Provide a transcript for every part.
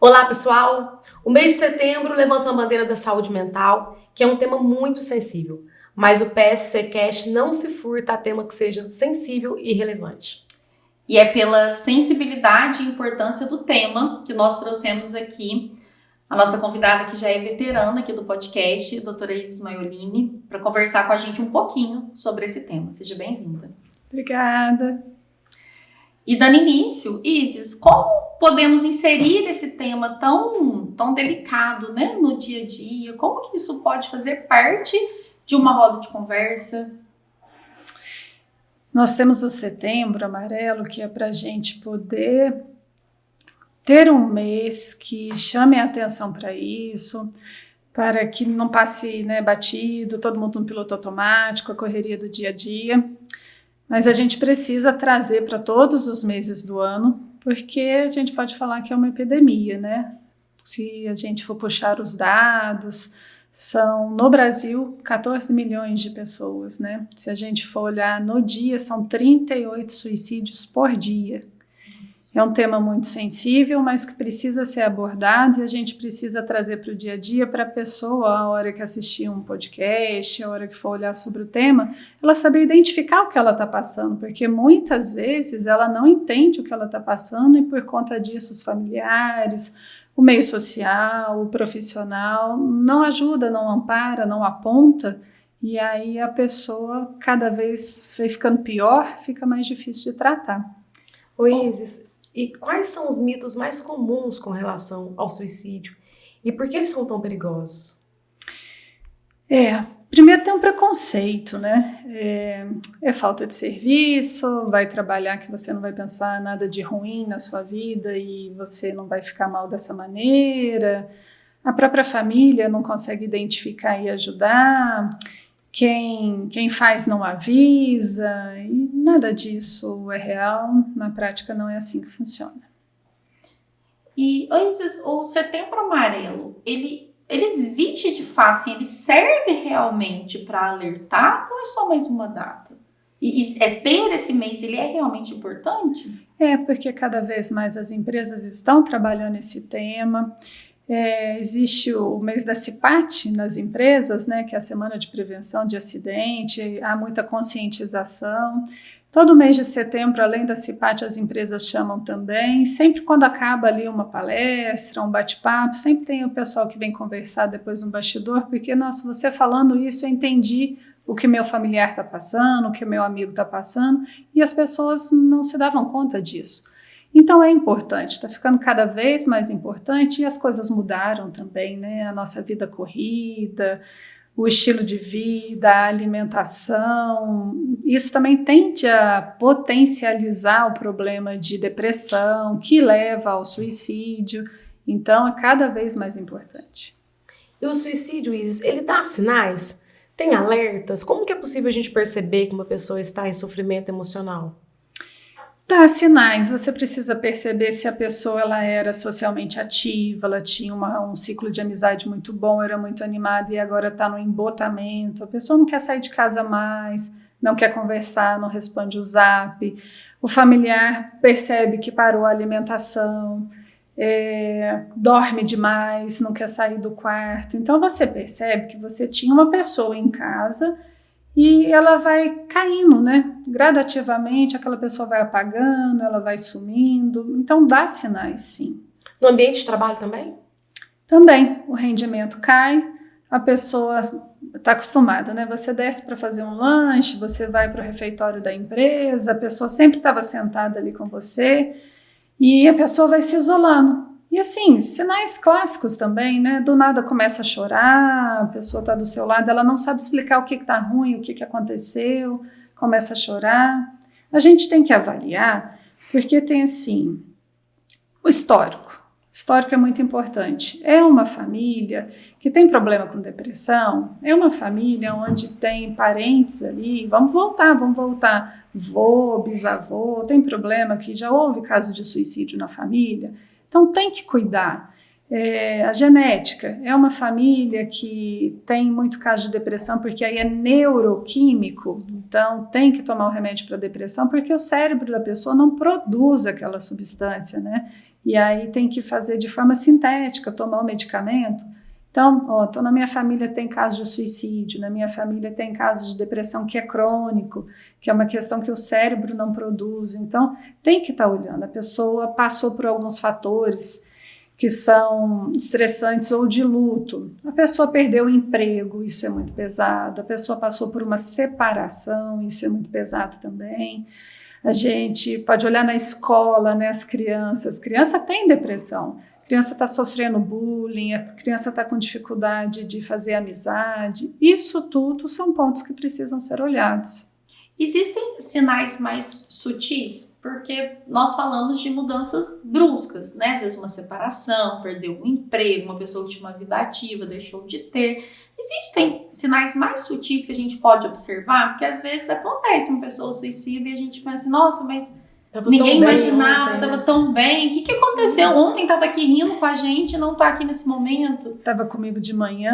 Olá, pessoal! O mês de setembro levanta a bandeira da saúde mental, que é um tema muito sensível, mas o PSC Cash não se furta a tema que seja sensível e relevante. E é pela sensibilidade e importância do tema que nós trouxemos aqui a nossa convidada, que já é veterana aqui do podcast, a doutora Isis Maiolini, para conversar com a gente um pouquinho sobre esse tema. Seja bem-vinda. Obrigada. E dando início, Isis, como podemos inserir esse tema tão delicado, né, no dia a dia? Como que isso pode fazer parte de uma roda de conversa? Nós temos o Setembro Amarelo, que é para a gente poder ter um mês que chame a atenção para isso, para que não passe, batido, todo mundo no piloto automático, a correria do dia a dia. Mas a gente precisa trazer para todos os meses do ano, porque a gente pode falar que é uma epidemia, né? Se a gente for puxar os dados, são, no Brasil, 14 milhões de pessoas, né? Se a gente for olhar no dia, são 38 suicídios por dia. É um tema muito sensível, mas que precisa ser abordado e a gente precisa trazer para o dia a dia para a pessoa, a hora que assistir um podcast, a hora que for olhar sobre o tema, ela saber identificar o que ela está passando, porque muitas vezes ela não entende o que ela está passando e por conta disso os familiares, o meio social, o profissional não ajuda, não ampara, não aponta, e aí a pessoa cada vez vai ficando pior, fica mais difícil de tratar. Oi, Isis, e quais são os mitos mais comuns com relação ao suicídio? E por que eles são tão perigosos? Primeiro tem um preconceito, né? É falta de serviço, vai trabalhar que você não vai pensar nada de ruim na sua vida e você não vai ficar mal dessa maneira. A própria família não consegue identificar e ajudar. Quem faz não avisa, e nada disso é real, na prática não é assim que funciona. E o Setembro Amarelo, ele existe de fato, assim, ele serve realmente para alertar ou é só mais uma data? E ter esse mês, ele é realmente importante? Porque cada vez mais as empresas estão trabalhando esse tema. Existe o mês da CIPAT nas empresas, né, que é a Semana de Prevenção de Acidente, há muita conscientização. Todo mês de setembro, além da CIPAT, as empresas chamam também. Sempre quando acaba ali uma palestra, um bate-papo, sempre tem o pessoal que vem conversar depois no bastidor, porque, nossa, você falando isso, eu entendi o que meu familiar está passando, o que meu amigo está passando, e as pessoas não se davam conta disso. Então é importante, está ficando cada vez mais importante e as coisas mudaram também, né? A nossa vida corrida, o estilo de vida, a alimentação, isso também tende a potencializar o problema de depressão, que leva ao suicídio, então é cada vez mais importante. E o suicídio, Isis, ele dá sinais? Tem alertas? Como que é possível a gente perceber que uma pessoa está em sofrimento emocional? Dá sinais, você precisa perceber se a pessoa ela era socialmente ativa, ela tinha um ciclo de amizade muito bom, era muito animada e agora está no embotamento, a pessoa não quer sair de casa mais, não quer conversar, não responde o zap, o familiar percebe que parou a alimentação, dorme demais, não quer sair do quarto, então você percebe que você tinha uma pessoa em casa e ela vai caindo, né? Gradativamente, aquela pessoa vai apagando, ela vai sumindo. Então, dá sinais, sim. No ambiente de trabalho também? Também, o rendimento cai, a pessoa está acostumada, né? Você desce para fazer um lanche, você vai para o refeitório da empresa, a pessoa sempre estava sentada ali com você e a pessoa vai se isolando. E assim, sinais clássicos também, né? Do nada começa a chorar, a pessoa está do seu lado, ela não sabe explicar o que está ruim, o que aconteceu, começa a chorar. A gente tem que avaliar, porque tem assim, o histórico. O histórico é muito importante. É uma família que tem problema com depressão, é uma família onde tem parentes ali, vamos voltar, vô, bisavô, tem problema que já houve caso de suicídio na família. Então tem que cuidar. A genética é uma família que tem muito caso de depressão, porque aí é neuroquímico, então tem que tomar o remédio para depressão, porque o cérebro da pessoa não produz aquela substância, né? E aí tem que fazer de forma sintética, tomar o medicamento. Então, então na minha família tem caso de suicídio, na minha família tem caso de depressão que é crônico, que é uma questão que o cérebro não produz. Então, tem que estar olhando. A pessoa passou por alguns fatores que são estressantes ou de luto. A pessoa perdeu o emprego, isso é muito pesado. A pessoa passou por uma separação, isso é muito pesado também. A gente pode olhar na escola, né, as crianças têm depressão. A criança está sofrendo bullying, a criança está com dificuldade de fazer amizade. Isso tudo são pontos que precisam ser olhados. Existem sinais mais sutis? Porque nós falamos de mudanças bruscas, né? Às vezes uma separação, perdeu um emprego, uma pessoa que tinha uma vida ativa, deixou de ter. Existem sinais mais sutis que a gente pode observar? Porque às vezes acontece uma pessoa suicida e a gente pensa, nossa, mas ninguém imaginava, estava tão bem. O que aconteceu? Ontem estava aqui rindo com a gente, não está aqui nesse momento. Estava comigo de manhã,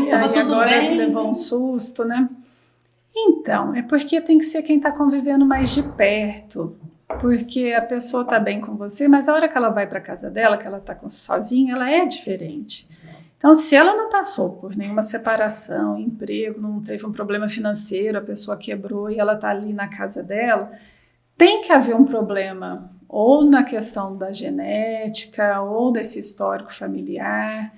e aí agora bem, levou um susto, né? Então, é porque tem que ser quem está convivendo mais de perto. Porque a pessoa está bem com você, mas a hora que ela vai para casa dela, que ela está sozinha, ela é diferente. Então, se ela não passou por nenhuma separação, emprego, não teve um problema financeiro, a pessoa quebrou e ela está ali na casa dela, tem que haver um problema ou na questão da genética ou desse histórico familiar,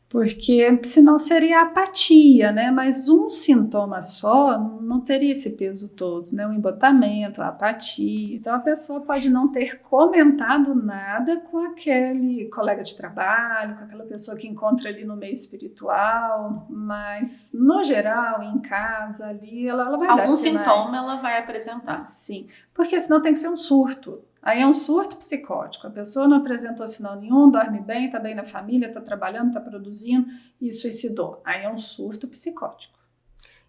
porque senão seria apatia, né? Mas um sintoma só não teria esse peso todo, né? O embotamento, a apatia. Então a pessoa pode não ter comentado nada com aquele colega de trabalho, com aquela pessoa que encontra ali no meio espiritual, mas no geral, em casa ali, ela vai dar sinais. Algum sintoma ela vai apresentar. Sim, porque senão tem que ser um surto. Aí é um surto psicótico, a pessoa não apresentou sinal nenhum, dorme bem, está bem na família, está trabalhando, está produzindo e suicidou. Aí é um surto psicótico.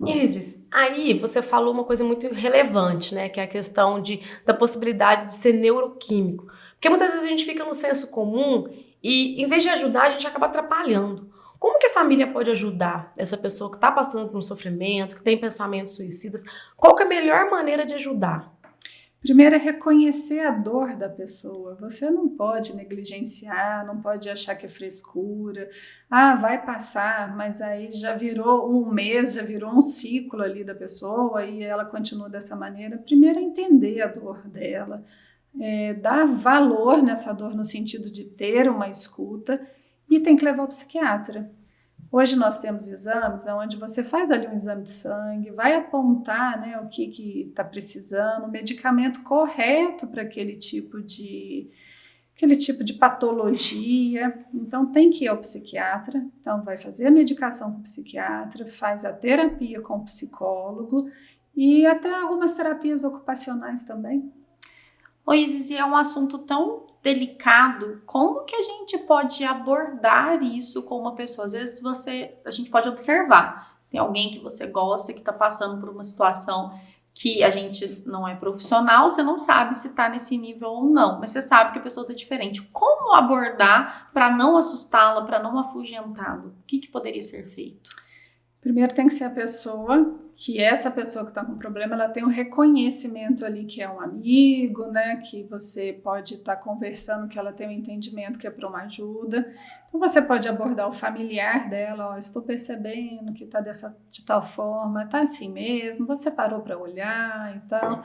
Isis, aí você falou uma coisa muito relevante, né? Que é a questão da possibilidade de ser neuroquímico. Porque muitas vezes a gente fica no senso comum e, em vez de ajudar, a gente acaba atrapalhando. Como que a família pode ajudar essa pessoa que está passando por um sofrimento, que tem pensamentos suicidas? Qual que é a melhor maneira de ajudar? Primeiro é reconhecer a dor da pessoa. Você não pode negligenciar, não pode achar que é frescura. Ah, vai passar, mas aí já virou um mês, já virou um ciclo ali da pessoa e ela continua dessa maneira. Primeiro é entender a dor dela, dar valor nessa dor no sentido de ter uma escuta e tem que levar ao psiquiatra. Hoje nós temos exames onde você faz ali um exame de sangue, vai apontar, né, o que está precisando, o medicamento correto para aquele tipo de patologia. Então tem que ir ao psiquiatra, então vai fazer a medicação com o psiquiatra, faz a terapia com o psicólogo e até algumas terapias ocupacionais também. Oi, Isis, é um assunto tão delicado, como que a gente pode abordar isso com uma pessoa? Às vezes a gente pode observar, tem alguém que você gosta, que está passando por uma situação que a gente não é profissional, você não sabe se está nesse nível ou não, mas você sabe que a pessoa está diferente. Como abordar para não assustá-la, para não afugentá-la? O que poderia ser feito? Primeiro tem que ser a pessoa, que essa pessoa que está com problema, ela tem um reconhecimento ali que é um amigo, né, que você pode estar conversando, que ela tem um entendimento que é para uma ajuda. Então você pode abordar o familiar dela, estou percebendo que está de tal forma, está assim mesmo, você parou para olhar e tal,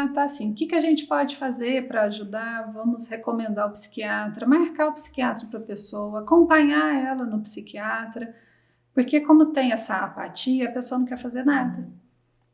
está assim, o que a gente pode fazer para ajudar? Vamos recomendar o psiquiatra, marcar o psiquiatra para a pessoa, acompanhar ela no psiquiatra, porque como tem essa apatia, a pessoa não quer fazer nada.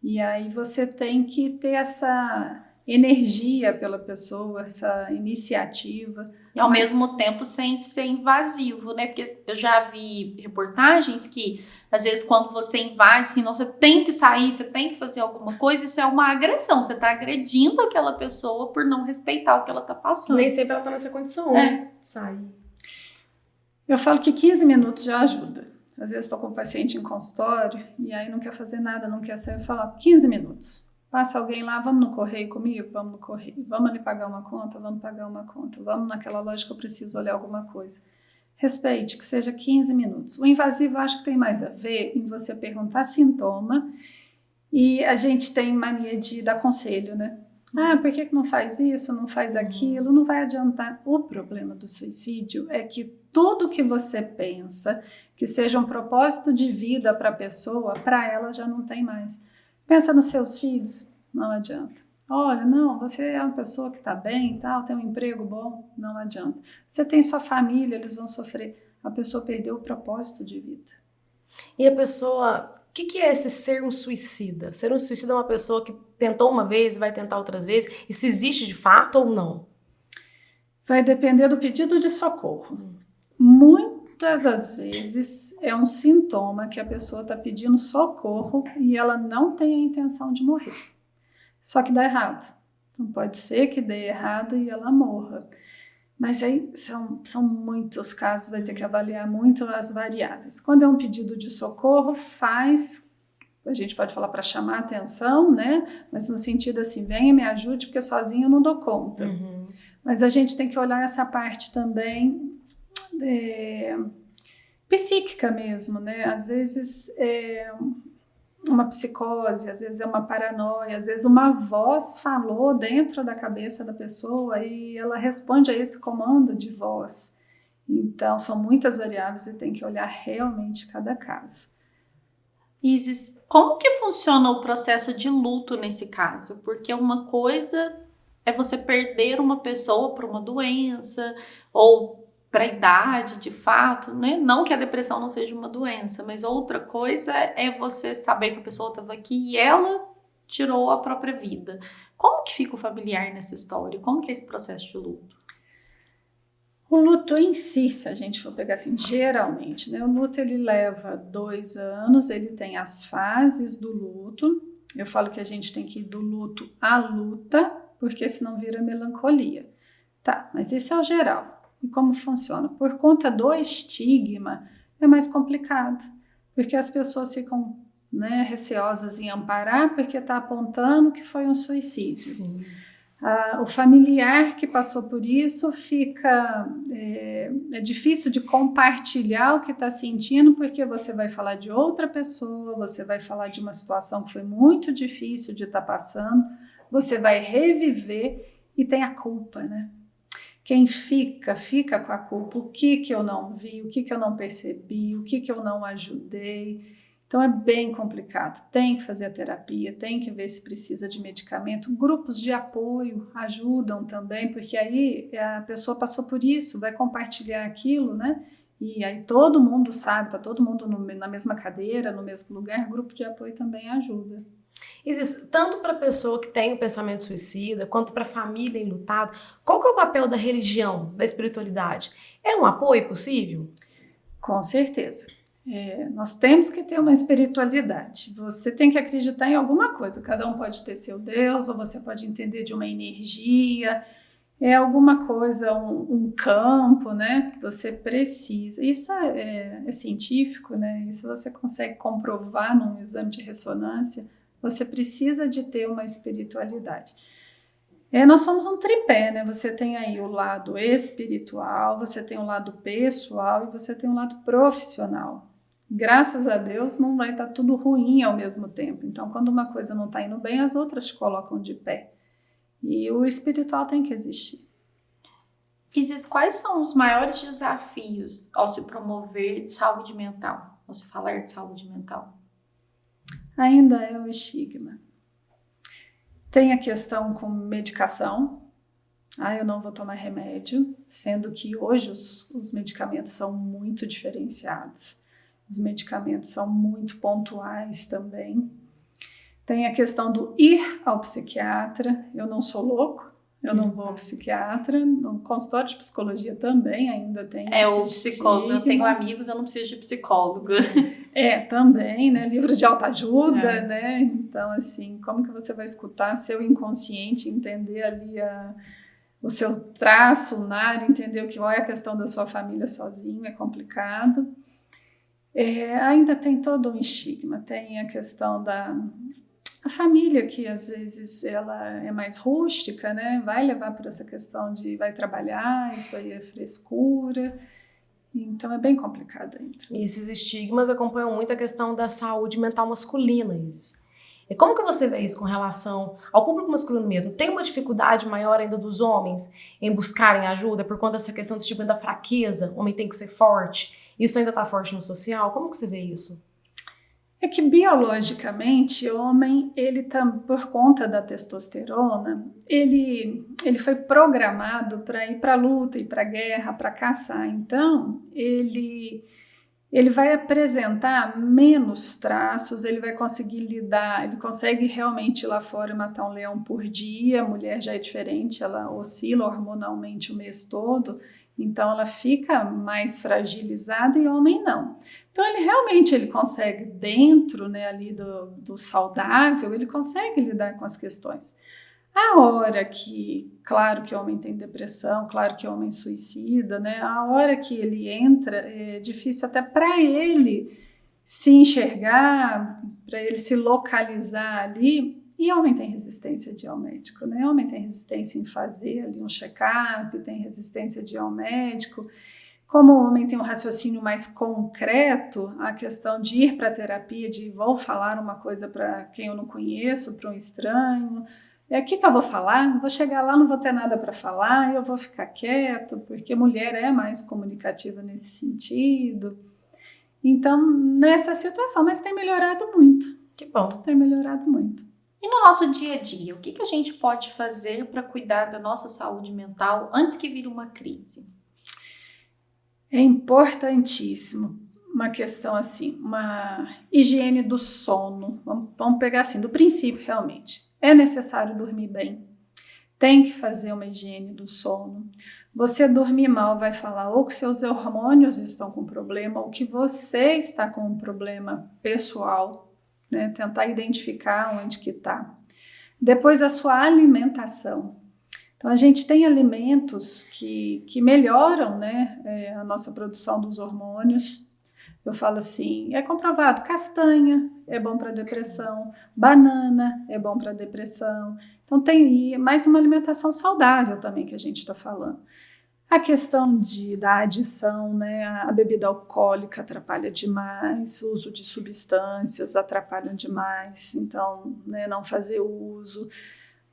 E aí você tem que ter essa energia pela pessoa, essa iniciativa. E ao mesmo tempo sem ser invasivo, né? Porque eu já vi reportagens que, às vezes, quando você invade, assim, não, você tem que sair, você tem que fazer alguma coisa, isso é uma agressão. Você está agredindo aquela pessoa por não respeitar o que ela está passando. Nem sempre ela está nessa condição, né? De sair. Eu falo que 15 minutos já ajuda. Às vezes estou com um paciente em consultório e aí não quer fazer nada, não quer sair. Eu falo, 15 minutos. Passa alguém lá, vamos no correio comigo? Vamos no correio. Vamos ali pagar uma conta? Vamos pagar uma conta. Vamos naquela loja que eu preciso olhar alguma coisa. Respeite, que seja 15 minutos. O invasivo eu acho que tem mais a ver em você perguntar sintoma e a gente tem mania de dar conselho, né? Por que não faz isso, não faz aquilo? Não vai adiantar. O problema do suicídio é que tudo que você pensa que seja um propósito de vida para a pessoa, para ela já não tem mais. Pensa nos seus filhos, não adianta. Olha, não, você é uma pessoa que está bem e tal, tem um emprego bom, não adianta. Você tem sua família, eles vão sofrer. A pessoa perdeu o propósito de vida. E a pessoa, o que é esse ser um suicida? Ser um suicida é uma pessoa que tentou uma vez e vai tentar outras vezes? Isso existe de fato ou não? Vai depender do pedido de socorro. Muitas das vezes é um sintoma que a pessoa está pedindo socorro e ela não tem a intenção de morrer. Só que dá errado. Então pode ser que dê errado e ela morra. Mas aí são muitos casos, vai ter que avaliar muito as variáveis. Quando é um pedido de socorro, a gente pode falar para chamar atenção, né? Mas no sentido assim, venha me ajude, porque sozinho eu não dou conta. Mas a gente tem que olhar essa parte também psíquica mesmo, né? Às vezes é uma psicose, às vezes é uma paranoia, às vezes uma voz falou dentro da cabeça da pessoa e ela responde a esse comando de voz. Então, são muitas variáveis e tem que olhar realmente cada caso. Isis, como que funciona o processo de luto nesse caso? Porque uma coisa é você perder uma pessoa por uma doença ou para a idade, de fato, né? Não que a depressão não seja uma doença, mas outra coisa é você saber que a pessoa estava aqui e ela tirou a própria vida. Como que fica o familiar nessa história? Como que é esse processo de luto? O luto em si, se a gente for pegar assim, geralmente, né? O luto ele leva 2 anos, ele tem as fases do luto. Eu falo que a gente tem que ir do luto à luta, porque senão vira melancolia. Tá, mas isso é o geral. E como funciona? Por conta do estigma, é mais complicado, porque as pessoas ficam, né, receosas em amparar porque está apontando que foi um suicídio. Sim. O familiar que passou por isso fica... É difícil de compartilhar o que está sentindo, porque você vai falar de outra pessoa, você vai falar de uma situação que foi muito difícil de estar passando, você vai reviver e tem a culpa, né? Quem fica com a culpa, o que eu não vi, o que eu não percebi, o que eu não ajudei. Então é bem complicado, tem que fazer a terapia, tem que ver se precisa de medicamento. Grupos de apoio ajudam também, porque aí a pessoa passou por isso, vai compartilhar aquilo, né? E aí todo mundo sabe, tá todo mundo na mesma cadeira, no mesmo lugar, grupo de apoio também ajuda. Existe tanto para a pessoa que tem o pensamento suicida, quanto para a família enlutada. Qual que é o papel da religião, da espiritualidade? É um apoio possível? Com certeza. Nós temos que ter uma espiritualidade. Você tem que acreditar em alguma coisa. Cada um pode ter seu Deus, ou você pode entender de uma energia. É alguma coisa, um campo, né? Você precisa. Isso é científico, né? Isso você consegue comprovar num exame de ressonância. Você precisa de ter uma espiritualidade. Nós somos um tripé, né? Você tem aí o lado espiritual, você tem o lado pessoal e você tem o lado profissional. Graças a Deus não vai estar tudo ruim ao mesmo tempo. Então, quando uma coisa não está indo bem, as outras te colocam de pé. E o espiritual tem que existir. Isis, quais são os maiores desafios ao se promover saúde mental, ao se falar de saúde mental? Ainda é o estigma. Tem a questão com medicação. Eu não vou tomar remédio, sendo que hoje os medicamentos são muito diferenciados. Os medicamentos são muito pontuais também. Tem a questão do ir ao psiquiatra. Eu não sou louco, eu não vou ao psiquiatra. No consultório de psicologia também ainda tem o psicólogo. Eu tenho amigos, eu não preciso de psicólogo. Também, né? Livros de autoajuda, né? Então, assim, como que você vai escutar seu inconsciente, entender ali o seu traço lunar, entender o que é a questão da sua família sozinho, é complicado. Ainda tem todo um estigma, tem a questão a família, que às vezes ela é mais rústica, né? Vai levar por essa questão de vai trabalhar, isso aí é frescura. Então é bem complicado ainda. E esses estigmas acompanham muito a questão da saúde mental masculina, Isis. E como que você vê isso com relação ao público masculino mesmo? Tem uma dificuldade maior ainda dos homens em buscarem ajuda por conta dessa questão do estigma da fraqueza? O homem tem que ser forte. Isso ainda está forte no social? Como que você vê isso? É que biologicamente o homem, ele por conta da testosterona, ele foi programado para ir para a luta, ir para a guerra, para caçar. Então, ele vai apresentar menos traços, ele vai conseguir lidar, ele consegue realmente ir lá fora e matar um leão por dia. A mulher já é diferente, ela oscila hormonalmente o mês todo, então ela fica mais fragilizada e o homem não. Então ele consegue dentro, né, ali do saudável, ele consegue lidar com as questões. A hora que, claro que o homem tem depressão, claro que o homem suicida, né? A hora que ele entra, é difícil até para ele se enxergar, para ele se localizar ali. E o homem tem resistência de ir ao médico, né? O homem tem resistência em fazer ali um check-up, tem resistência de ir ao médico. Como o homem tem um raciocínio mais concreto, a questão de ir para a terapia, de vou falar uma coisa para quem eu não conheço, para um estranho. O que eu vou falar? Vou chegar lá, não vou ter nada para falar, eu vou ficar quieto, porque mulher é mais comunicativa nesse sentido. Então, nessa situação, mas tem melhorado muito. Que bom. Tem melhorado muito. E no nosso dia a dia, o que a gente pode fazer para cuidar da nossa saúde mental antes que vire uma crise? É importantíssimo uma questão assim, uma higiene do sono. Vamos pegar assim, do princípio realmente. É necessário dormir bem. Tem que fazer uma higiene do sono. Você dormir mal vai falar ou que seus hormônios estão com problema ou que você está com um problema pessoal, né? Tentar identificar onde que está. Depois a sua alimentação. Então a gente tem alimentos que melhoram, né, a nossa produção dos hormônios. Eu falo assim, é comprovado, castanha é bom para depressão, banana é bom para depressão. Então tem mais uma alimentação saudável também que a gente está falando. A questão da adição, né, a bebida alcoólica atrapalha demais, o uso de substâncias atrapalha demais, então, né, não fazer uso.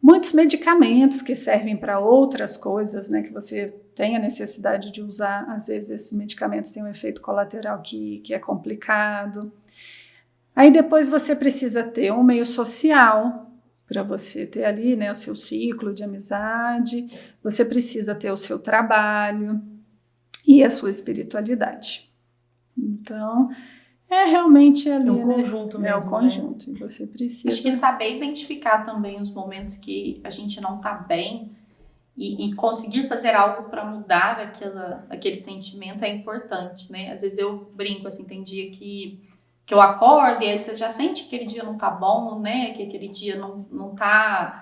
Muitos medicamentos que servem para outras coisas, né, que você tem a necessidade de usar, às vezes esses medicamentos têm um efeito colateral que é complicado. Aí depois você precisa ter um meio social para você ter ali, né, o seu ciclo de amizade, você precisa ter o seu trabalho e a sua espiritualidade. Então, é realmente ali, é um conjunto, né? mesmo. É um conjunto, né? E você precisa... Acho que saber identificar também os momentos que a gente não está bem e conseguir fazer algo para mudar aquele sentimento é importante, né? Às vezes eu brinco, assim, tem dia que eu acordo e aí você já sente que aquele dia não tá bom, né? Que aquele dia não tá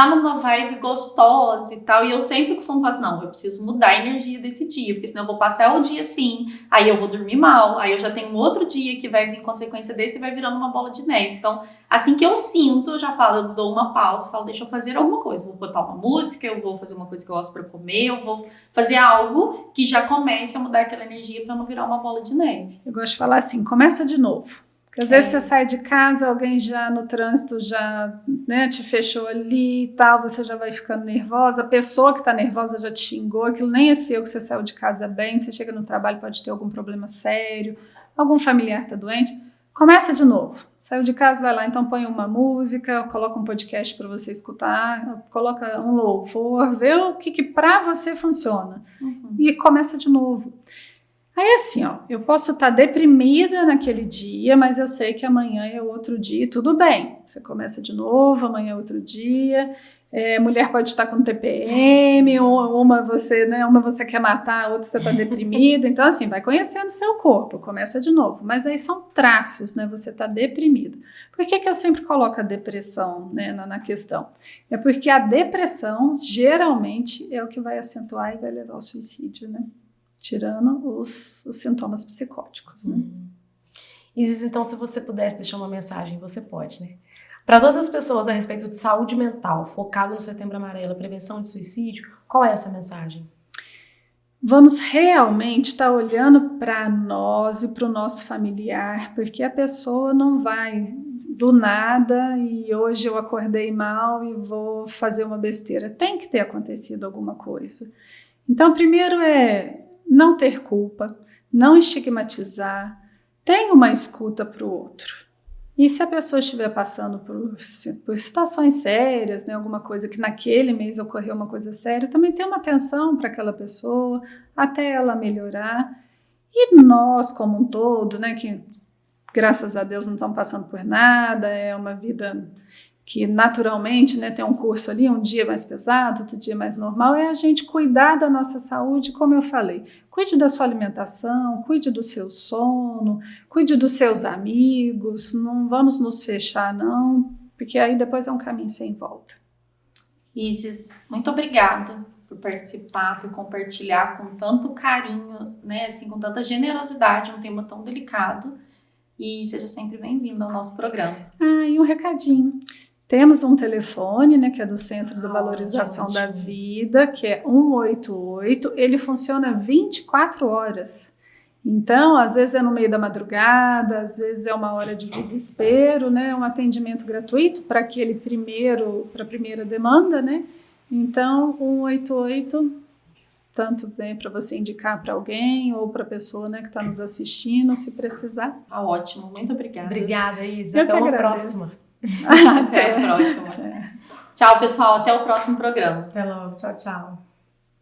numa vibe gostosa e tal. E eu sempre costumo falar assim, não, eu preciso mudar a energia desse dia, porque senão eu vou passar o dia assim, aí eu vou dormir mal, aí eu já tenho um outro dia que vai vir consequência desse e vai virando uma bola de neve. Então, assim que eu sinto, eu já falo, eu dou uma pausa, falo, deixa eu fazer alguma coisa. Vou botar uma música, eu vou fazer uma coisa que eu gosto pra comer, eu vou fazer algo que já comece a mudar aquela energia pra não virar uma bola de neve. Eu gosto de falar assim, começa de novo. Porque às vezes você sai de casa, alguém já no trânsito já, né, te fechou ali e tal, você já vai ficando nervosa, a pessoa que está nervosa já te xingou, aquilo nem é seu que você saiu de casa bem, você chega no trabalho, pode ter algum problema sério, algum familiar está doente, começa de novo. Saiu de casa, vai lá, então põe uma música, coloca um podcast para você escutar, coloca um louvor, vê o que para você funciona e começa de novo. Aí assim, ó, eu posso estar deprimida naquele dia, mas eu sei que amanhã é outro dia, tudo bem. Você começa de novo, amanhã é outro dia. Mulher pode estar com TPM, uma você quer matar, a outra você está deprimida. Então assim, vai conhecendo seu corpo, começa de novo. Mas aí são traços, né? Você está deprimida. Por que eu sempre coloco a depressão, né, na questão? É porque a depressão geralmente é o que vai acentuar e vai levar ao suicídio, né? Tirando os sintomas psicóticos, né? Isis, então, se você pudesse deixar uma mensagem, você pode, né? Para todas as pessoas a respeito de saúde mental, focado no Setembro Amarelo, prevenção de suicídio, qual é essa mensagem? Vamos realmente estar olhando para nós e para o nosso familiar, porque a pessoa não vai do nada e hoje eu acordei mal e vou fazer uma besteira. Tem que ter acontecido alguma coisa. Então, primeiro é não ter culpa, não estigmatizar, tenha uma escuta para o outro. E se a pessoa estiver passando por situações sérias, né, alguma coisa que naquele mês ocorreu uma coisa séria, também tenha uma atenção para aquela pessoa, até ela melhorar. E nós, como um todo, né, que graças a Deus não estamos passando por nada, é uma vida que naturalmente, né, tem um curso ali, um dia mais pesado, outro dia mais normal, é a gente cuidar da nossa saúde, como eu falei. Cuide da sua alimentação, cuide do seu sono, cuide dos seus amigos, não vamos nos fechar não, porque aí depois é um caminho sem volta. Isis, muito obrigada por participar, por compartilhar com tanto carinho, né, assim, com tanta generosidade, um tema tão delicado, e seja sempre bem-vindo ao nosso programa. E um recadinho. Temos um telefone, né, que é do Centro de Valorização da Vida, que é 188, ele funciona 24 horas. Então, às vezes é no meio da madrugada, às vezes é uma hora de desespero, né, um atendimento gratuito para a primeira demanda, né? Então, 188, tanto bem para você indicar para alguém ou para a pessoa, né, que está nos assistindo, se precisar. Ótimo, muito obrigada. Obrigada, Isa. Até uma próxima. Até a próxima. Tchau, pessoal. Até o próximo programa. Até logo. Tchau, tchau.